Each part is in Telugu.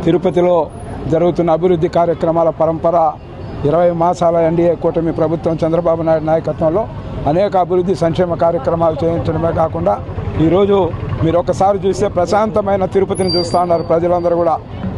తిరుపతిలో జరుగుతున్న అభివృద్ధి కార్యక్రమాల పరంపర 20 మాసాల ఎన్డీఏ కూటమి ప్రభుత్వం చంద్రబాబు నాయుడు నాయకత్వంలో అనేక అభివృద్ధి సంక్షేమ కార్యక్రమాలు చేయించడమే కాకుండా ఈరోజు మీరు ఒకసారి చూస్తే ప్రశాంతమైన తిరుపతిని చూస్తూ ఉన్నారు ప్రజలందరూ కూడా.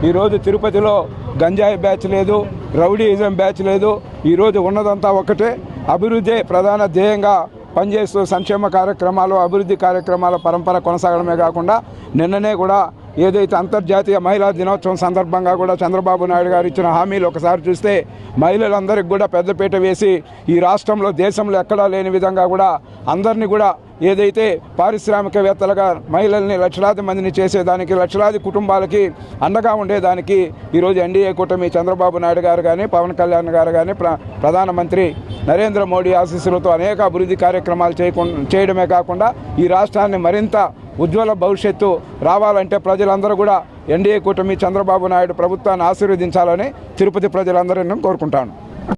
ఈరోజు తిరుపతిలో గంజాయి బ్యాచ్ లేదు, రౌడీయిజం బ్యాచ్ లేదు. ఈరోజు ఉన్నదంతా ఒకటే, అభివృద్ధి ప్రధాన ధ్యేయంగా పనిచేస్తూ సంక్షేమ కార్యక్రమాలు అభివృద్ధి కార్యక్రమాల పరంపర కొనసాగడమే కాకుండా నిన్ననే కూడా ఏదైతే అంతర్జాతీయ మహిళా దినోత్సవం సందర్భంగా కూడా చంద్రబాబు నాయుడు గారు ఇచ్చిన హామీలు ఒకసారి చూస్తే మహిళలందరికీ కూడా పెద్దపీట వేసి ఈ రాష్ట్రంలో దేశంలో ఎక్కడా లేని విధంగా కూడా అందరినీ కూడా ఏదైతే పారిశ్రామికవేత్తలుగా మహిళల్ని లక్షలాది మందిని చేసేదానికి లక్షలాది కుటుంబాలకి అండగా ఉండేదానికి ఈరోజు ఎన్డీఏ కూటమి చంద్రబాబు నాయుడు గారు కానీ పవన్ కళ్యాణ్ గారు కానీ ప్రధానమంత్రి నరేంద్ర మోడీ ఆశీస్సులతో అనేక అభివృద్ధి కార్యక్రమాలు చేయడమే కాకుండా ఈ రాష్ట్రాన్ని మరింత ఉజ్వల భవిష్యత్తు రావాలంటే ప్రజలందరూ కూడా ఎన్డీఏ కూటమి చంద్రబాబు నాయుడు ప్రభుత్వాన్ని ఆశీర్వదించాలని తిరుపతి ప్రజలందరూ కోరుకుంటాను.